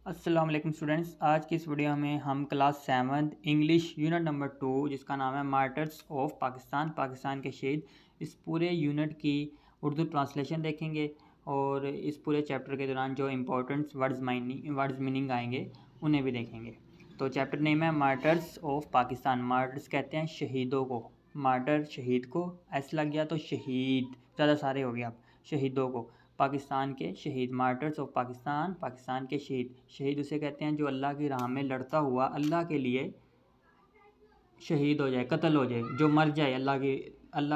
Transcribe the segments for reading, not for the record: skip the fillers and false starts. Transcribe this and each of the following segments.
अस्सलाम वालेकुम स्टूडेंट्स। आज की इस वीडियो में हम क्लास 7 इंग्लिश यूनिट नंबर 2 जिसका नाम है मार्टर्स ऑफ पाकिस्तान, पाकिस्तान के शहीद, इस पूरे यूनिट की उर्दू ट्रांसलेशन देखेंगे और इस पूरे चैप्टर के दौरान जो इम्पोर्टेंट वर्ड्स मीनिंग आएंगे उन्हें भी देखेंगे। तो चैप्टर नेम है मार्टर्स ऑफ पाकिस्तान। मार्टर्स कहते हैं शहीदों को, मार्टर शहीद को, ऐसा लग गया तो शहीद ज़्यादा सारे हो गए। आप शहीदों को, पाकिस्तान के शहीद, मार्टर्स ऑफ पाकिस्तान, पाकिस्तान के शहीद। शहीद उसे कहते हैं जो अल्लाह की राह में लड़ता हुआ अल्लाह के लिए शहीद हो जाए, कत्ल हो जाए, जो मर जाए, अल्लाह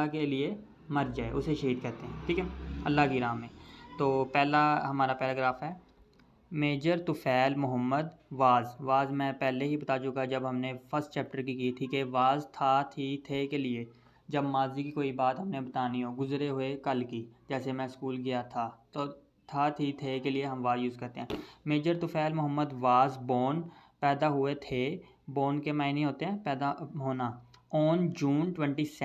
के लिए मर जाए, उसे शहीद कहते हैं। ठीक है, अल्लाह की राह में। तो पहला हमारा पैराग्राफ है, मेजर तुफ़ैल मोहम्मद वाज मैं पहले ही बता चुका जब हमने फर्स्ट चैप्टर की थी कि वाज था, थी, थे के लिए जब माजी की कोई बात हमने बतानी हो, गुजरे हुए कल की, जैसे मैं स्कूल गया था, तो था, थी, थे के लिए हम वाज यूज़ करते हैं। Major Tufail Mohammad was born, पैदा हुए थे, बोर्न के मायने होते हैं पैदा होना, ऑन जून 22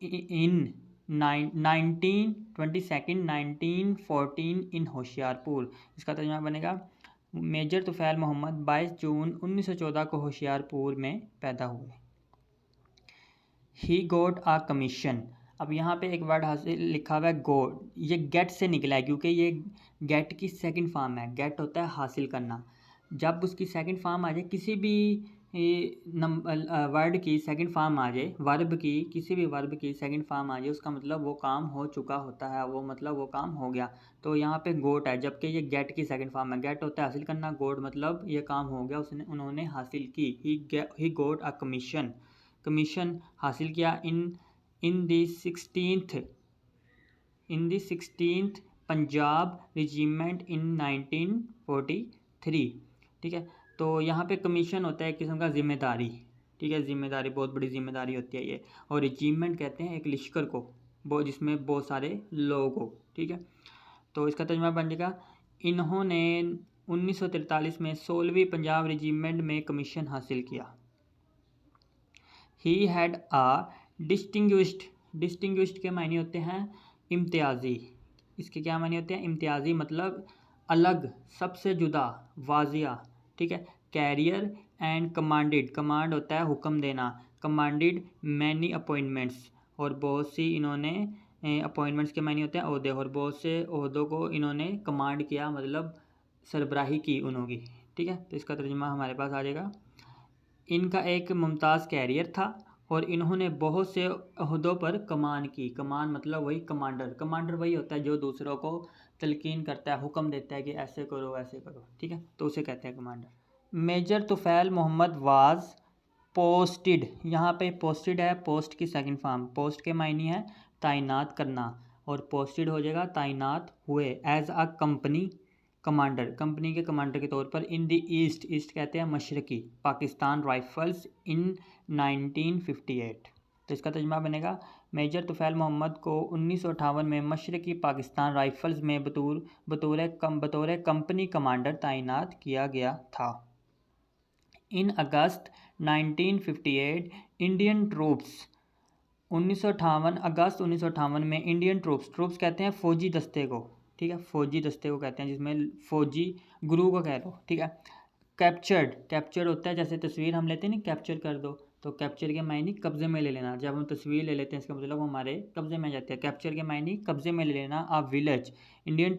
इन 1914 इन होशियारपुर। इसका तर्जुमा बनेगा, मेजर तुफ़ैल मोहम्मद 22 जून 1914 को होशियारपुर में पैदा हुए। ही गोट आ कमीशन। अब यहाँ पे एक वर्ड हासिल लिखा हुआ है गोट, ये गेट से निकला है क्योंकि ये गेट की सेकंड फॉर्म है। गेट होता है हासिल करना, जब उसकी सेकंड फॉर्म आ जाए, किसी भी वर्ड की सेकंड फॉर्म आ जाए, वर्ब की, किसी भी वर्ब की सेकंड फॉर्म आ जाए, उसका मतलब वो काम हो चुका होता है, वो मतलब वो काम हो गया। तो यहाँ पे गोट है, जबकि ये गेट की सेकंड फॉर्म है। गेट होता है हासिल करना, गोट मतलब ये काम हो गया, उन्होंने हासिल की। ही गोट अ कमीशन, कमीशन हासिल किया। इन दी सिक्सटीन्थ पंजाब रेजिमेंट इन 1943। ठीक है, तो यहाँ पे कमीशन होता है एक किस्म का जिम्मेदारी। ठीक है, जिम्मेदारी, बहुत बड़ी जिम्मेदारी होती है ये। और रेजिमेंट कहते हैं एक लश्कर को, वो जिसमें बहुत सारे लोग हो। ठीक है, तो इसका तर्जुमा बन जाएगा, इन्होंने 1943 में 16वीं पंजाब रेजिमेंट में कमीशन हासिल किया। ही हैड आ डिस्टिंग्विश्ड के मायने होते हैं इम्तियाजी। इसके क्या मायने होते हैं? इम्तियाजी मतलब अलग, सबसे जुदा, वाजिया। ठीक है, कैरियर एंड कमांडेड, कमांड होता है हुक्म देना, कमांडेड मैनी अपॉइंटमेंट्स, और बहुत सी इन्होंने अपॉइंटमेंट्स के मायने होते हैं ओहदे, और बहुत से ओहदों को इन्होंने कमांड किया, मतलब सरबराही की उन्होंने। ठीक है, तो इसका तर्जुमा हमारे पास आ जाएगा, इनका एक मुमताज़ कैरियर था और इन्होंने बहुत से ओहदों पर कमान की। कमान मतलब वही कमांडर, कमांडर वही होता है जो दूसरों को तलकीन करता है, हुक्म देता है कि ऐसे करो ऐसे करो। ठीक है, तो उसे कहते हैं commander. Major Tufail Mohammad was posted, यहाँ पे पोस्टेड है, पोस्ट की सेकंड फॉर्म, पोस्ट के मायने है तैनात करना, और पोस्टेड हो जाएगा तैनात हुए, as a company commander, company के कमांडर के तौर पर, इन द ईस्ट, ईस्ट कहते हैं मशरकी, पाकिस्तान राइफल्स इन 1958। तो इसका तर्जुमा बनेगा, मेजर तुफ़ैल मोहम्मद को 1958 में मशरकी पाकिस्तान राइफल्स में बतौर कंपनी कमांडर तैनात किया गया था। इन अगस्त 1958 इंडियन ट्रूप्स, 1958 अगस्त 1958 में इंडियन ट्रूप्स कहते हैं फ़ौजी दस्ते को। ठीक है, फ़ौजी दस्ते को कहते हैं जिसमें फ़ौजी गुरु को कह लो। ठीक है, कैप्चर्ड होता है, जैसे तस्वीर हम लेते हैं ना, कैप्चर कर दो, तो कैप्चर के मायने कब्जे में ले लेना। जब हम तस्वीर ले लेते हैं इसका मतलब वो हमारे कब्जे में जाते हैं। कैप्चर के मायने कब्जे में ले लेना। अ विलेज, इंडियन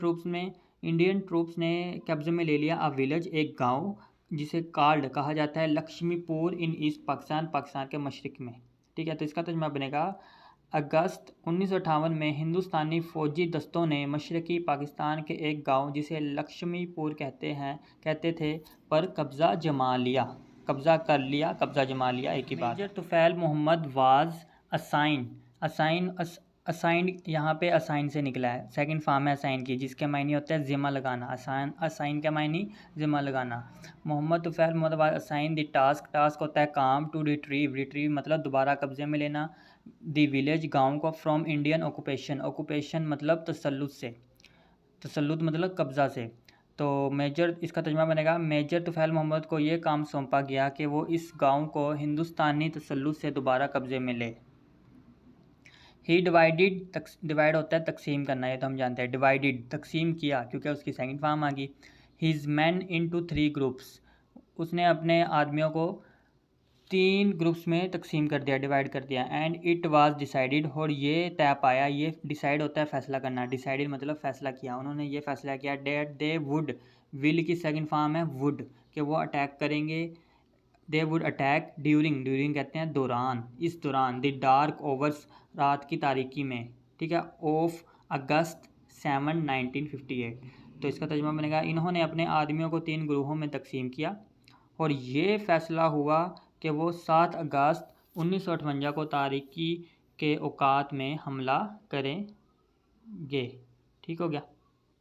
ट्रूप्स ने कब्जे में ले लिया अ विलेज, एक गाँव, जिसे कार्ड कहा जाता है लक्ष्मीपुर इन ईस्ट पाकिस्तान, पाकिस्तान के मशरक़ में। ठीक है, तो इसका तर्जुमा बनेगा, अगस्त 1958 में हिंदुस्तानी फ़ौजी दस्तों ने मशरक़ी पाकिस्तान के एक गांव जिसे लक्ष्मीपुर कहते थे पर कब्ज़ा जमा लिया, कब्ज़ा कर लिया, कब्ज़ा जमा लिया, एक ही बात। Major Tufail Mohammad was assigned यहाँ पे असाइन से निकला है, सेकंड फॉर्म है असाइन की, जिसके मायने होता है ज़िम्मा लगाना। असाइन के मायने ज़िम्मा लगाना। Mohammad Tufail Mohammad was assign the task होता है काम, टू रिट्रीव मतलब दोबारा कब्जे में लेना, द विलेज गाँव को, फ्रॉम इंडियन ऑक्यूपेशन मतलब तसल्लुत मतलब कब्ज़ा से। तो मेजर, इसका तर्जुमा बनेगा, मेजर तुफ़ैल मोहम्मद को ये काम सौंपा गया कि वो इस गांव को हिंदुस्तानी तसल्लुत से दोबारा कब्ज़े में ले। ही डिवाइड होता है तकसीम करना, ये तो हम जानते हैं। डिवाइडेड तकसीम किया, क्योंकि उसकी सेकंड फॉर्म आ गई। हिज मैन इनटू 3 ग्रुप्स, उसने अपने आदमियों को 3 ग्रुप्स में तकसीम कर दिया, डिवाइड कर दिया। एंड इट वाज डिसाइडेड, और ये तय पाया, ये डिसाइड होता है फैसला करना, डिसाइडेड मतलब फैसला किया, उन्होंने ये फैसला किया डेट दे वुड, विल की सेकंड फॉर्म है वुड, कि वो अटैक करेंगे। They would attack during, during कहते हैं दौरान, इस दौरान, द डार्क ओवर्स, रात की तारीकी में, ठीक है, ऑफ अगस्त 7 1958। तो इसका तर्जुमा बनेगा इन्होंने अपने आदमियों को 3 ग्रोहों में तकसीम किया और ये फ़ैसला हुआ कि वो 7 अगस्त 1958 को तारीकी के औकात में हमला करेंगे। ठीक हो गया।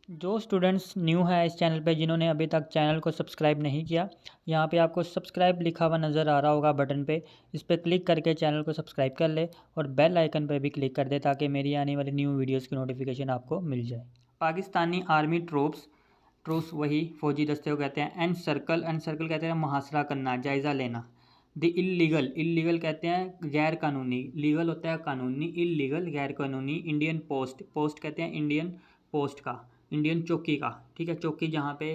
जो स्टूडेंट्स न्यू है इस चैनल पे, जिन्होंने अभी तक चैनल को सब्सक्राइब नहीं किया, यहाँ पे आपको सब्सक्राइब लिखा हुआ नज़र आ रहा होगा बटन पे, इस पर क्लिक करके चैनल को सब्सक्राइब कर ले और बेल आइकन पर भी क्लिक कर दे ताकि मेरी आने वाली न्यू वीडियोस की नोटिफिकेशन आपको मिल जाए। पाकिस्तानी आर्मी ट्रूप्स वही फौजी दस्ते को कहते हैं। एंड सर्कल कहते हैं मुहासरा करना, जायज़ा लेना। द इलीगल कहते हैं गैर कानूनी, लीगल होता है कानूनी, इलीगल गैर कानूनी। इंडियन पोस्ट कहते हैं इंडियन पोस्ट का, इंडियन चौकी का, ठीक है, चौकी जहाँ पे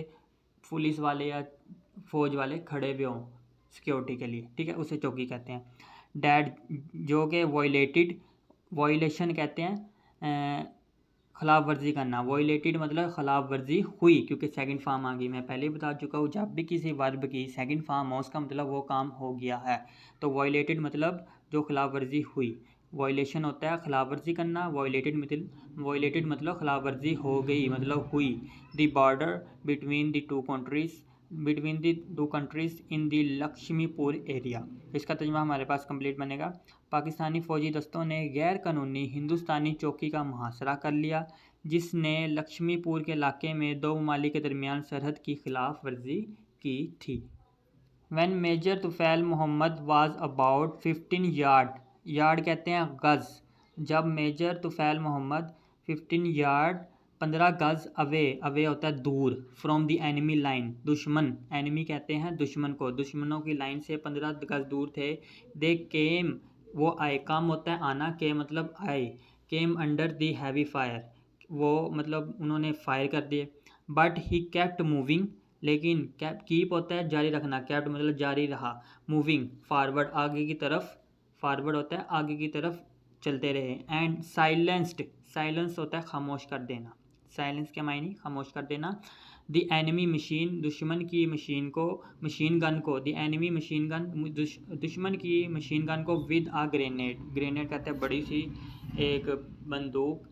पुलिस वाले या फौज वाले खड़े हुए हों सिक्योरिटी के लिए, ठीक है, उसे चौकी कहते हैं। डैड जो कि वॉयलेशन कहते हैं खिलाफ वर्जी करना, वॉयलेटेड मतलब खिलाफ वर्जी हुई, क्योंकि सेकंड फॉर्म आ गई। मैं पहले ही बता चुका हूँ, जब भी किसी वर्ब की सेकंड फॉर्म हो उसका मतलब वो काम हो गया है। तो वॉयलेटेड मतलब जो खिलाफ वर्जी हुई, वॉयलेशन होता है खिलाफ वर्जी करना, वॉयलेटेड मतलब खिलाफ वर्जी हो गई मतलब हुई। The border between the two countries in the Lakshmipur area. इसका तर्जुमा हमारे पास कंप्लीट बनेगा। पाकिस्तानी फ़ौजी दस्तों ने गैर कानूनी हिंदुस्तानी चौकी का मुहासरा कर लिया जिसने लक्ष्मीपुर के इलाके में 2 ममालिक के दरमियान सरहद की खिलाफ वर्जी की थी। When major Tufail Mohammad was about 15 yard कहते हैं गज़, जब मेजर तुफ़ैल मोहम्मद 15 यार्ड 15 गज़ अवे होता है दूर, फ्रॉम द एनिमी लाइन, दुश्मन, एनिमी कहते हैं दुश्मन को, दुश्मनों की लाइन से 15 गज़ दूर थे। दे केम, वो आए, काम होता है आना, के मतलब आए, came under the heavy fire, वो मतलब उन्होंने फायर कर दिए। बट ही केप्ट मूविंग, लेकिन कीप होता है जारी रखना, कैप्ट मतलब जारी रहा, मूविंग फॉरवर्ड आगे की तरफ, फॉरवर्ड होता है आगे की तरफ चलते रहे। एंड साइलेंस होता है खामोश कर देना, साइलेंस के मायने खामोश कर देना। द एनिमी मशीन, दुश्मन की मशीन गन को, द एनिमी मशीन गन, दुश्मन की मशीन गन को विद आ ग्रेनेड कहते हैं बड़ी सी एक बंदूक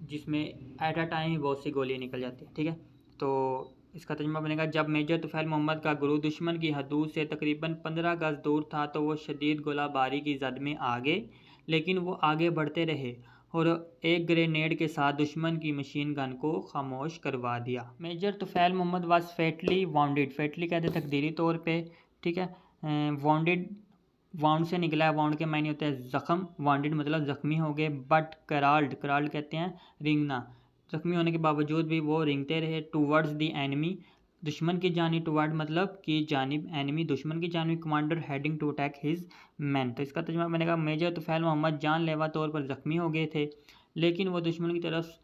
जिसमें एट अ टाइम बहुत सी गोलियाँ निकल जाती है, ठीक है। तो इसका तर्जुमा बनेगा जब मेजर तुफ़ैल मोहम्मद का गुरु दुश्मन की हदूद से तकरीबन 15 गज़ दूर था तो वो शदीद गोलाबारी की जद में आ गए, लेकिन वो आगे बढ़ते रहे और एक ग्रेनेड के साथ दुश्मन की मशीन गन को खामोश करवा दिया। Major Tufail Mohammad was fatally कहते हैं तकदीरी तौर पे, ठीक है। वाउंड से निकला है, वाउंड के मायने होते हैं ज़ख़म, वाउंडेड मतलब ज़ख्मी हो गए। बट कराल्ड कहते हैं रिंगना, ज़ख्मी होने के बावजूद भी वो रिंगते रहे। टूवर्ड्स दी एनिमी, दुश्मन की जानिब, टूवर्ड मतलब की जानिब, एनिमी दुश्मन की जानिब। Commander heading to attack his man, तो इसका तर्जुमा बनेगा मेजर तुफ़ैल मोहम्मद जानलेवा तौर पर ज़ख्मी हो गए थे लेकिन वो दुश्मन की तरफ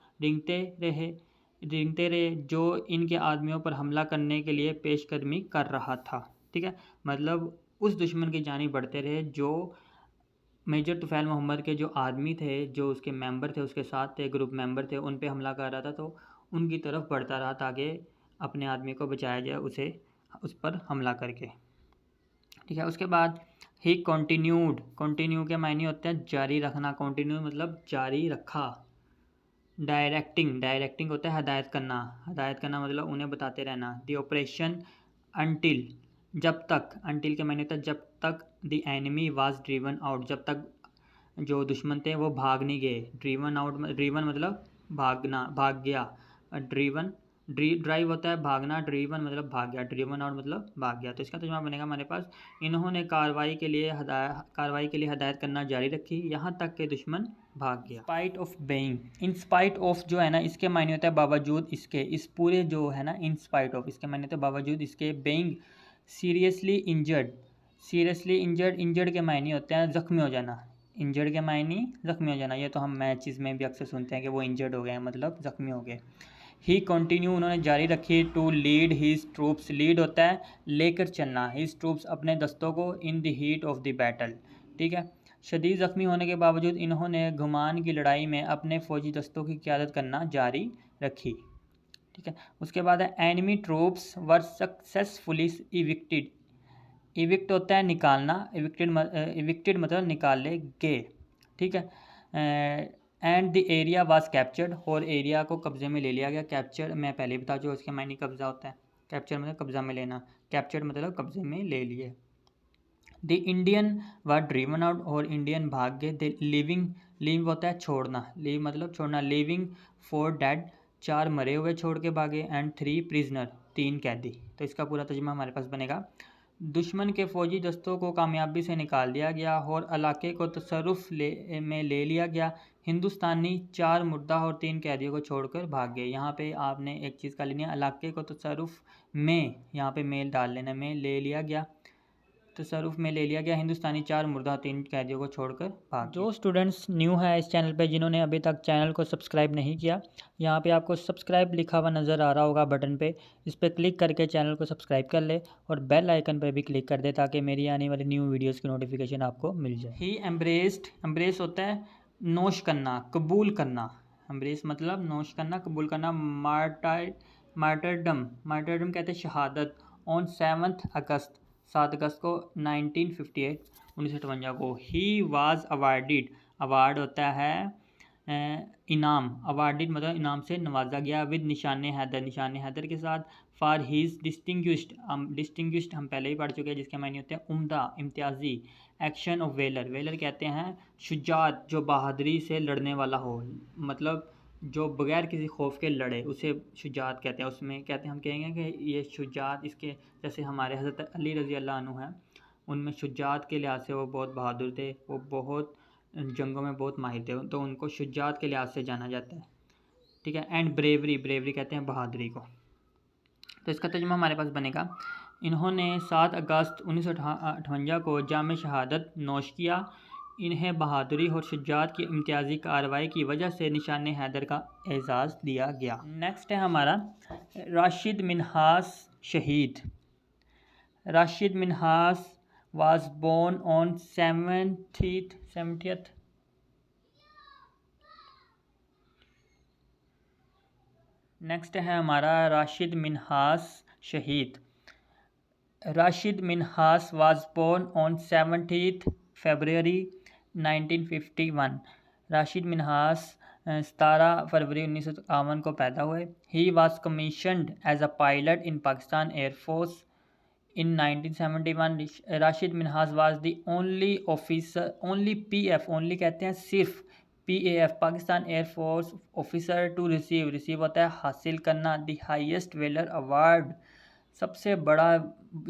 रिंगते रहे जो इनके आदमियों पर हमला करने के लिए पेशकदमी कर रहा था, ठीक है। मतलब उस दुश्मन की जानिब बढ़ते रहे जो मेजर तुफ़ैल मोहम्मद के जो आदमी थे, जो उसके मेंबर थे, उसके साथ थे, ग्रुप मेंबर थे, उन पे हमला कर रहा था, तो उनकी तरफ बढ़ता रहा ताकि अपने आदमी को बचाया जाए उस पर हमला करके, ठीक है। उसके बाद ही कंटिन्यू के मायने होते हैं जारी रखना, कंटिन्यू मतलब जारी रखा। डायरेक्टिंग होता है हदायत करना मतलब उन्हें बताते रहना। द ऑपरेशन अंटिल, जब तक, अंटिल के मायने होता है जब तक। The enemy was driven out, जब तक जो दुश्मन थे वो भाग नहीं गए। ड्रीवन मतलब भाग गया। ड्राइव होता है भागना, ड्रीवन मतलब भाग गया, ड्रीवन आउट मतलब भाग गया। तो इसका तर्जुमा बनेगा हमारे पास इन्होंने कार्रवाई के लिए हदायत करना जारी रखी यहाँ तक कि दुश्मन भाग गया। Spite of being, in spite of जो है ना इसके मायने होता है बावजूद इसके, इस पूरे जो है ना इन स्पाइट ऑफ इसके मायने होता है बावजूद इसके। बेइंग सीरियसली इंजर्ड के मायने होते हैं ज़ख्मी हो जाना, इंजर्ड के मायने ज़ख्मी हो जाना। ये तो हम मैचेस में भी अक्सर सुनते हैं कि वो इंजर्ड हो गए हैं मतलब ज़ख्मी हो गए। ही कंटिन्यू, उन्होंने जारी रखी, to lead his troops, lead होता है लेकर चलना, हिज ट्रूप्स अपने दस्तों को, in the heat of the battle, ठीक है। शदीद ज़ख्मी होने के बावजूद इन्होंने घुमान की लड़ाई में अपने फ़ौजी दस्तों की क़यादत करना जारी रखी, ठीक है। उसके बाद है enemy troops were successfully evicted, evict होता है निकालना, इविक्टेड मतलब निकाले गए, ठीक है। And the area was captured, और एरिया को कब्जे में ले लिया गया। कैप्चर मैं पहले बता चुका, उसके मायने कब्जा होता है, कैप्चर मतलब कब्जा में लेना, कैप्चर्ड मतलब कब्जे में ले लिए। The Indian were driven out, और इंडियन भाग गए। द लिविंग, लीव होता है छोड़ना, लीव मतलब छोड़ना, लिविंग 4 डेड, 4 मरे हुए छोड़ के भागे, एंड 3 प्रिजनर, 3 कैदी। तो इसका पूरा तर्जुमा हमारे पास बनेगा, दुश्मन के फौजी दस्तों को कामयाबी से निकाल दिया गया और इलाके को तसर्रुफ में ले लिया गया। हिंदुस्तानी 4 मुर्दा और 3 कैदियों को छोड़कर भाग गए। यहाँ पे आपने एक चीज़ का लेनी है, इलाके को तसर्रुफ में, यहाँ पे मेल डाल लेना, में ले लिया गया, तसर्रुफ में ले लिया गया। हिंदुस्तानी 4 मुर्दा 3 कैदियों को छोड़कर भाग। जो स्टूडेंट्स न्यू है इस चैनल पे, जिन्होंने अभी तक चैनल को सब्सक्राइब नहीं किया, यहाँ पे आपको सब्सक्राइब लिखा हुआ नज़र आ रहा होगा बटन पे, इस पर क्लिक करके चैनल को सब्सक्राइब कर ले और बेल आइकन पर भी क्लिक कर दे, ताकि मेरी आने वाली न्यू वीडियोज़ की नोटिफिकेशन आपको मिल जाए। ही एम्ब्रेस्ड, एम्ब्रेस होता है नोश करना, कबूल करना, एम्ब्रेस मतलब नोश करना, कबूल करना। मार्टरडम, मार्टरडम कहते हैं शहादत। ऑन 7 अगस्त, 7 अगस्त को 1958, 1958 को। ही वाज अवार्डेड, अवार्ड होता है इनाम, अवार्डेड मतलब इनाम से नवाजा गया। विद निशान हैदर, निशान हैदर के साथ। फॉर हीज डिस्टिंग्विश्ड, डिस्टिंग्विश्ड हम पहले ही पढ़ चुके हैं, जिसके मायने होते हैं उम्दा, इम्तियाजी। एक्शन ऑफ वेलर, वेलर कहते हैं शुजात, जो बहादुरी से लड़ने वाला हो, मतलब जो बगैर किसी खौफ के लड़े, उसे शुजात कहते हैं। उसमें कहते हैं, हम कहेंगे कि ये शुजात, इसके जैसे हमारे हज़रत अली रज़ी अल्लाह अन्हु हैं, उनमें शुजात के लिहाज से वो बहुत बहादुर थे, वो बहुत जंगों में बहुत माहिर थे, तो उनको शुजात के लिहाज से जाना जाता है, ठीक है। एंड ब्रेवरी, ब्रेवरी कहते हैं बहादुरी को। तो इसका तर्जुमा हमारे पास बनेगा, इन्होंने 7 अगस्त 1958 को जाम शहादत नोश किया। इन्हें बहादुरी और शुजात की इम्तियाजी कार्रवाई की वजह से निशान हैदर का एजाज़ दिया गया। नेक्स्ट है हमारा राशिद मिन्हास शहीद। Rashid Minhas was born on 70th next है हमारा राशिद मिन्हास शहीद। Rashid Minhas was born on 70th February 1951। Rashid Minhas 17 फरवरी 1951 को पैदा हुए। He was commissioned as a pilot in Pakistan air force in 1971। Rashid Minhas was the only officer, only PF, only कहते हैं सिर्फ, PAF Pakistan air force officer to receive, receive होता है हासिल करना, द हाईएस्ट वेलर अवार्ड, सबसे बड़ा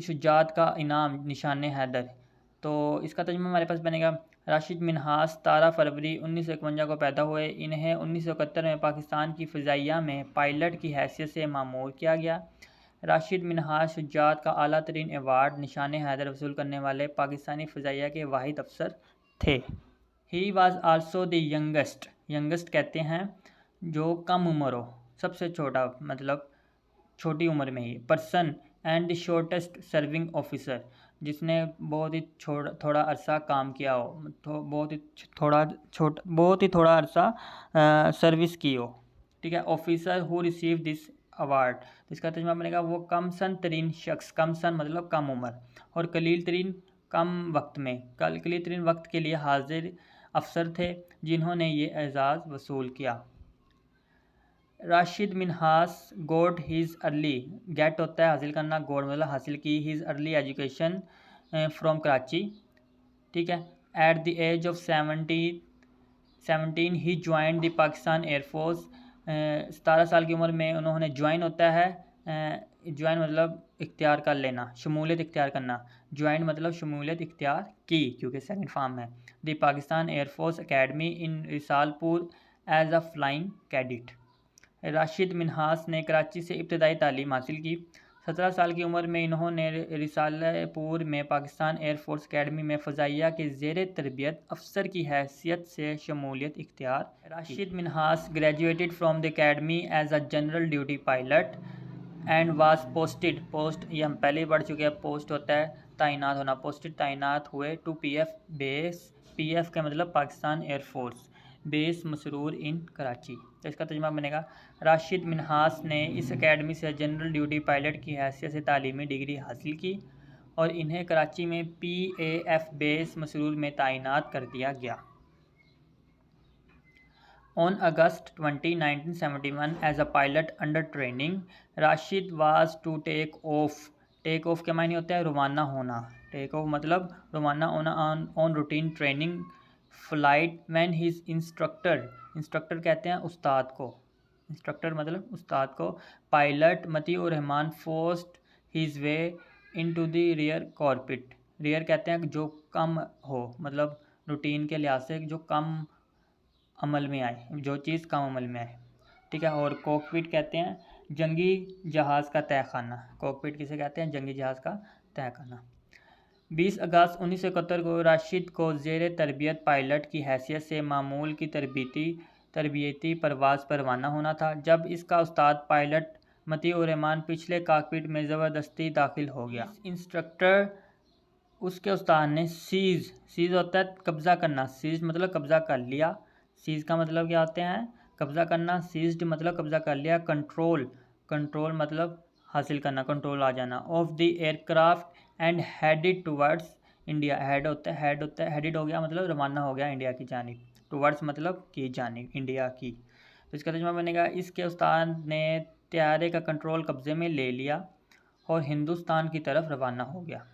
शुजात का इनाम, निशान हैदर। तो इसका तर्जुमा हमारे पास बनेगा, राशिद मिन्हास 17 फरवरी 1951 को पैदा हुए। इन्हें 1971 में पाकिस्तान की फ़िज़ाइया में पायलट की हैसियत से मामूर किया गया। राशिद मिन्हास शुजात का आला तरीन एवार्ड निशान हैदर वसूल करने वाले पाकिस्तानी फ़िज़ाइया के वाहिद अफसर थे। He was also the youngest, youngest कहते हैं जो कम उम्र हो, सबसे छोटा मतलब छोटी उम्र में ही, person and the shortest serving officer, जिसने बहुत ही थोड़ा अरसा काम किया हो, बहुत ही थोड़ा अरसा सर्विस की हो, ठीक है। Officer who receive this award, तो इसका तर्जुमा बनेगा वो कम सन तरीन शख्स, कम सन मतलब कम उम्र, और कलील तरीन कम वक्त में, कलील तरीन वक्त के लिए हाजिर अफसर थे जिन्होंने ये एजाज़ वसूल किया। Rashid Minhas got his early, get होता है हासिल करना, गोट मतलब हासिल की, his early education from Karachi, ठीक है। At the age of 17 he join the Pakistan air force, 17 साल की उम्र में उन्होंने ज्वाइन होता है, ज्वाइन मतलब इख्तियार कर लेना, शमूलियत इख्तियार करना, ज्वाइन मतलब शमूलियत इख्तियार की, क्योंकि सेकंड फॉर्म है। The Pakistan air force academy in Risalpur as a flying cadet. Rashid Minhas ने कराची से इब्तदाई तालीम हासिल की। 17 साल की उम्र में इन्होंने रिसालपुर में पाकिस्तान एयरफोर्स अकेडमी में फ़ज़ाइया के ज़ेर तरबियत अफसर की हैसियत से शमूलियत इख्तियार। Rashid Minhas graduated from the academy as a general duty pilot and was posted, post ये हम पहले ही पढ़ चुके हैं, पोस्ट होता है तैनात होना, पोस्टेड तैनात हुए टू पीएफ बेस, पीएफ का मतलब पाकिस्तान एयरफोर्स बेस मसरूर इन कराची। तो इसका तर्जुमा बनेगा राशिद मिन्हास ने इस एकेडमी से जनरल ड्यूटी पायलट की हैसियत से तालीमी डिग्री हासिल की और इन्हें कराची में पीएएफ बेस मसरूर में तैनात कर दिया गया। On August 20, 1971, as a pilot under training, Rashid was to take off. Take off के मायने होता है रवाना होना, टेक ऑफ मतलब रवाना होना on routine training flight when his instructor, instructor कहते हैं उस्ताद को, इंस्ट्रक्टर मतलब उस्ताद को, pilot Motiur Rahman forced his way into the rear cockpit. Rear कहते हैं जो कम हो, मतलब रूटीन के लिहाज से जो कम अमल में आए, जो चीज़ कम अमल में आए, ठीक है। और कॉकपिट कहते हैं जंगी जहाज़ का तहखाना, कॉकपिट किसे कहते हैं, जंगी जहाज़ का तहखाना। 20 अगस्त 1971 को राशिद को ज़ेर तरबियत पायलट की हैसियत से मामूल की तरबियती परवाज़ पर रवाना होना था, जब इसका उस्ताद पायलट मतीउर रहमान पिछले कॉकपिट में ज़बरदस्ती दाखिल हो गया। इंस्ट्रक्टर उसके उस्ताद ने सीज़ होता है कब्ज़ा करना, सीज़ मतलब कब्ज़ा कर लिया, सीज़ का मतलब क्या होते हैं, कब्ज़ा करना, सीज्ड मतलब कब्ज़ा कर लिया, कंट्रोल मतलब हासिल करना, कंट्रोल आ जाना, of the aircraft and headed towards India. Headed होता है हेडेड हो गया मतलब रवाना हो गया इंडिया की जानिब, टुवर्ड्स मतलब की जानिब, इंडिया की। तो इसका तर्जुमा बनेगा इसके उस्ताद ने तैयारे का कंट्रोल कब्ज़े में ले लिया और हिंदुस्तान की तरफ रवाना हो गया।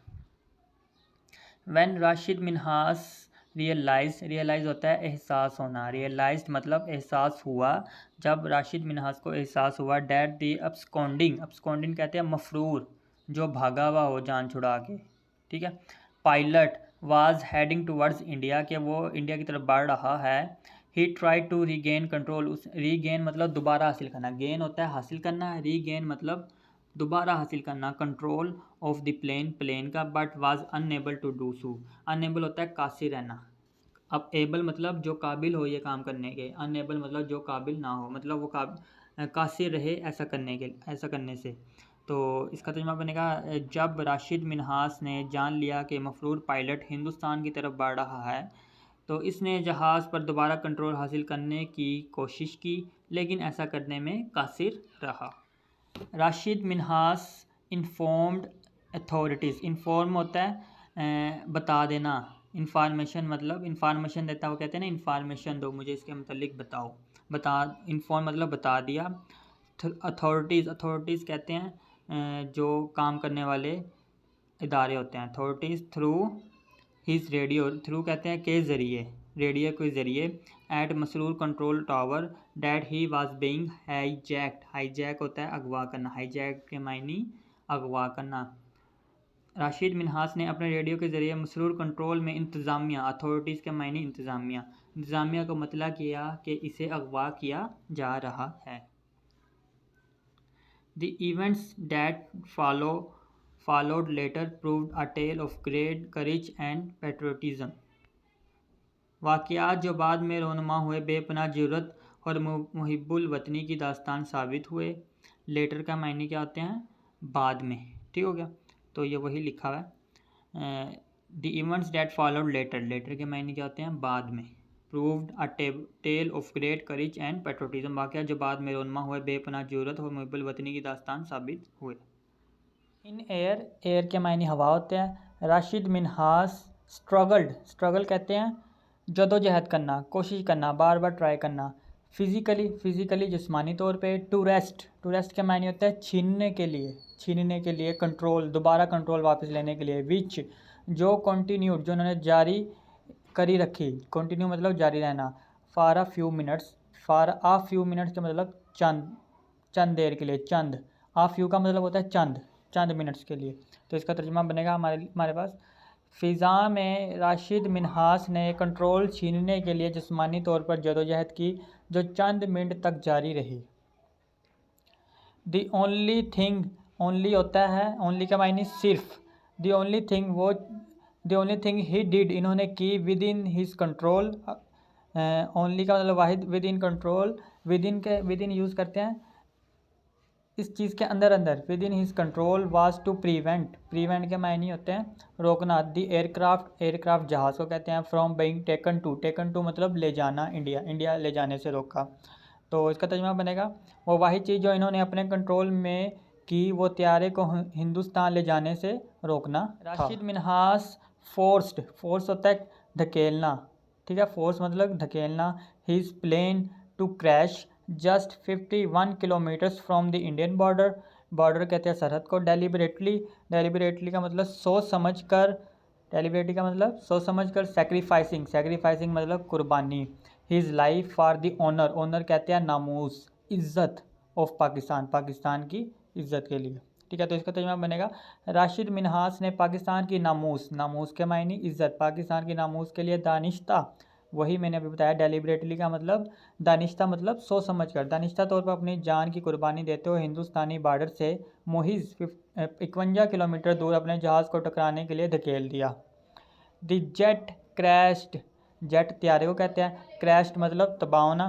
व्हेन राशिद मिन्हास रियलाइज़ होता है एहसास होना, रियलाइज्ड मतलब एहसास हुआ, जब राशिद मिन्हास को एहसास हुआ डैट दी अपस्कॉन्डिंग कहते हैं मफरूर, जो भागा हुआ हो जान छुड़ा के, ठीक है। Pilot was heading towards India, के वो इंडिया की तरफ बढ़ रहा है। ही ट्राई टू रीगेन कंट्रोल, उस रीगेन मतलब दोबारा हासिल करना, गेन होता है हासिल करना, रीगेन मतलब दोबारा हासिल करना, कंट्रोल ऑफ द प्लेन का, but was unable to do so. Unable होता है कासिर रहना, अब एबल मतलब जो काबिल हो ये काम करने के, अनएबल मतलब जो काबिल ना हो, मतलब वो कासिर रहे ऐसा करने से। तो इसका तर्जुमा बनेगा जब राशिद मिन्हास ने जान लिया कि मफरूर पायलट हिंदुस्तान की तरफ बढ़ रहा है, तो इसने जहाज़ पर दोबारा कंट्रोल हासिल करने की कोशिश की, लेकिन ऐसा करने में कासिर रहा। Rashid Minhas informed authorities, inform होता है बता देना, इन्फॉर्मेशन मतलब इन्फॉर्मेशन देता है, वो कहते हैं ना इन्फॉर्मेशन दो मुझे इसके मतलब बताओ, इन्फॉर्म मतलब बता दिया। अथॉरिटीज़ कहते हैं जो काम करने वाले इदारे होते हैं, authorities through his radio, through कहते हैं के ज़रिए, रेडियो के ज़रिए, at Masroor control tower that he was being hijack होता है अगवा करना, हाईजैक के मायने अगवा करना। राशिद मिन्हास ने अपने रेडियो के ज़रिए मसरूर कंट्रोल में इंतज़ामिया, अथॉरिटीज़ के मायने इंतज़ामिया को मतलब किया कि इसे अगवा किया जा रहा है। The events that followed later proved a tale of great courage and patriotism. वाक़यात जो बाद में रोनुमा हुए बेपनाह जुर्रत और मुहिब्बुल वतनी की दास्तान साबित हुए। लेटर का मायने क्या होते हैं, बाद में, ठीक हो गया। तो ये वही लिखा हुआ है। The events that followed later के मायने क्या होते हैं, बाद में। Proved a tale of great courage and patriotism, वाक़यात जो बाद में रोनुमा हुए बेपनाह जुर्रत और मुहिब्बुल वतनी की दास्तान साबित हुए। इन एयर के मायने हवा होते हैं। राशिद मिन्हास स्ट्रगल कहते हैं जदोजहद करना, कोशिश करना, बार बार ट्राई करना। फिज़िकली जिस्मानी तौर पे। टू रेस्ट के मायने होता है छीनने के लिए, कंट्रोल दोबारा कंट्रोल वापस लेने के लिए। विच जो कंटिन्यूड जो उन्होंने जारी करी रखी, कंटिन्यू मतलब जारी रहना। फॉर अ फ्यू मिनट्स का मतलब चंद देर के लिए, चंद। आ फ्यू का मतलब होता है चंद मिनट्स के लिए। तो इसका तर्जुमा बनेगा हमारे पास, फ़िज़ा में राशिद मिन्हास ने कंट्रोल छीनने के लिए जिस्मानी तौर पर जदोजहद की जो चंद मिनट तक जारी रही। द ओनली थिंग ओनली होता है, ओनली का मायने सिर्फ, the only thing he did, इन्होंने की, within his control, only का मतलब वाहिद, within control, within use करते हैं इस चीज़ के अंदर अंदर, within his control was to prevent के मायने होते हैं रोकना, दी एयरक्राफ्ट जहाज़ को कहते हैं, फ्रॉम बीइंग टेकन टू मतलब ले जाना, इंडिया ले जाने से रोका। तो इसका तर्जुमा बनेगा वो वाही चीज़ जो इन्होंने अपने कंट्रोल में की वो त्यारे को हिंदुस्तान ले जाने से रोकना। राशिद मिन्हास फोर्स होता है धकेलना, ठीक है, फोर्स मतलब धकेलना, his plane to crash just 51 kilometers from the Indian border कहते हैं सरहद को, डेलिबरेटली का मतलब सोच समझ कर, सेक्रीफाइसिंग मतलब कुर्बानी, his life for the honour कहते हैं नामूस, इज़्ज़त ऑफ पाकिस्तान की इज़्ज़त के लिए, ठीक है। तो इसका तर्जुमा बनेगा राशिद मिन्हास ने पाकिस्तान की नामूस के मायने इज़्ज़त, पाकिस्तान की नामूस के लिए दानिश्ता, वही मैंने अभी बताया, डेलिबरेटली का मतलब दानिश्ता मतलब सोच समझ कर, दानिश्ता तौर पर अपनी जान की कुर्बानी देते हुए हिंदुस्तानी बॉर्डर से मुहिज़ 51 किलोमीटर दूर अपने जहाज़ को टकराने के लिए धकेल दिया। द जेट क्रैश्ड, जेट त्यारे को कहते हैं, क्रैश्ड मतलब तबाह होना,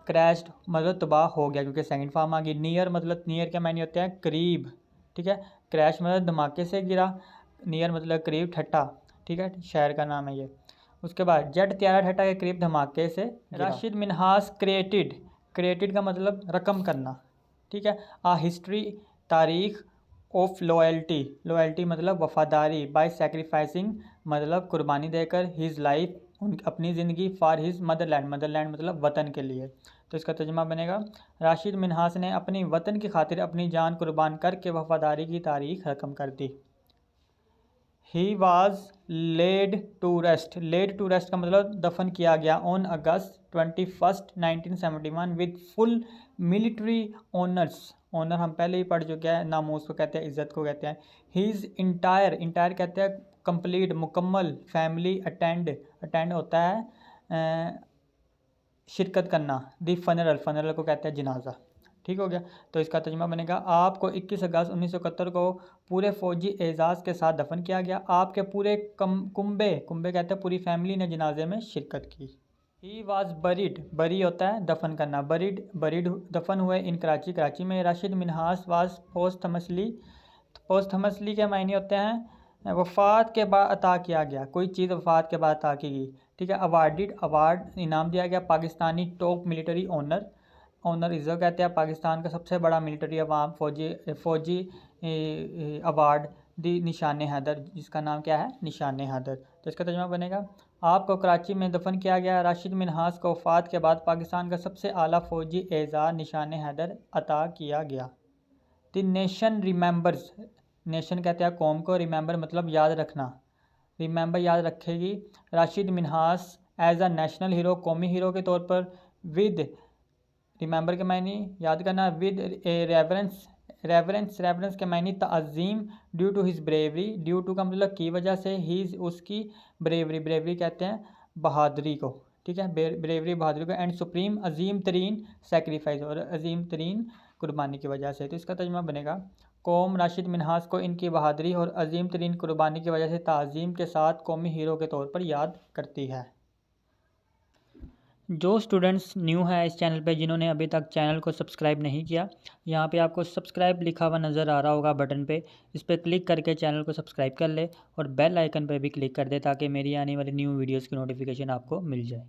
क्रैश्ड मतलब तबाह हो गया क्योंकि सेकंड फॉर्म आ गई। नियर के मायने होते हैं करीब, ठीक है, क्रैश मतलब धमाके से गिरा, नियर मतलब करीब, ठट्टा, ठीक है, शहर का नाम है ये। उसके बाद जेट त्यारा ठट्टा के करीब धमाके से गिरा। राशिद मिन्हास क्रिएटेड का मतलब रकम करना, ठीक है, आ हिस्ट्री तारीख ऑफ लॉयल्टी मतलब वफादारी, बाय सेक्रीफाइसिंग मतलब कुर्बानी देकर, हिज लाइफ अपनी ज़िंदगी, फॉर हिज मदरलैंड मतलब वतन के लिए। तो इसका तर्जुमा बनेगा राशिद मिन्हास ने अपनी वतन की खातिर अपनी जान कुर्बान करके वफादारी की तारीख रकम कर दी। He was laid to rest का मतलब दफन किया गया, on August 21, 1971 with full military honour हम पहले ही पढ़ चुके हैं, नामूस को कहते हैं, इज़्ज़त को कहते हैं। हीज़ इंटायर कहते हैं कंप्लीट मुकम्मल, फैमिली अटेंड होता है शिरकत करना, दी फनरल को कहते हैं जनाजा, ठीक हो गया। तो इसका तर्जुमा बनेगा आपको 21 अगस्त 1971 को पूरे फौजी एजाज़ के साथ दफन किया गया, आपके पूरे कुंबे कहते हैं पूरी फैमिली ने जनाजे में शिरकत की। ही वाज बरी होता है दफन करना, बरीड दफन हुए इन कराची में। राशिद मिन्हास वाज पोस्टमसली के मायने होते हैं वफ़ात के बाद अता किया गया, कोई चीज़ वफ़ात के बाद अता की गई, ठीक है। अवार्ड इनाम दिया गया, पाकिस्तानी टॉप मिलिट्री ऑनर इज़्ज़त कहते हैं पाकिस्तान का सबसे बड़ा मिलिट्री अवाम फौजी अवार्ड, दी निशान हैदर, जिसका नाम क्या है निशान हैदर। तो इसका तर्जुमा बनेगा आपको कराची में दफन किया गया, राशिद मिन्हास को वफ़ात के बाद पाकिस्तान का सबसे आला फौजी एज़ाज़ निशान हैदर अता किया गया। द नेशन रिमेंबर्स, नेशन कहते हैं कौम को, रिमेंबर मतलब याद रखना, रिमेंबर याद रखेगी Rashid Minhas as a national hero, कौमी हीरो के तौर पर, विद रिमेंबर के मायने याद करना, विद रेवरेंस के मायने ताज़ीम, due to his bravery, due to का मतलब की वजह से, हीज़ उसकी ब्रेवरी कहते हैं बहादुरी को, ठीक है, ब्रेवरी बहादुरी को, एंड सुप्रीम अजीम तरीन सेक्रीफाइस और अजीम तरीन कुर्बानी की वजह से। तो इसका तर्जुमा बनेगा कौम राशिद मिन्हास को इनकी बहादुरी और अजीम तरीन कुर्बानी की वजह से ताज़ीम के साथ कौमी हीरो के तौर पर याद करती है। जो स्टूडेंट्स न्यू है इस चैनल पे, जिन्होंने अभी तक चैनल को सब्सक्राइब नहीं किया, यहाँ पे आपको सब्सक्राइब लिखा हुआ नज़र आ रहा होगा बटन पे, इस पर क्लिक करके चैनल को सब्सक्राइब कर ले और बेल आइकन पर भी क्लिक कर दे ताकि मेरी आने वाली न्यू वीडियोज़ की नोटिफिकेशन आपको मिल जाए।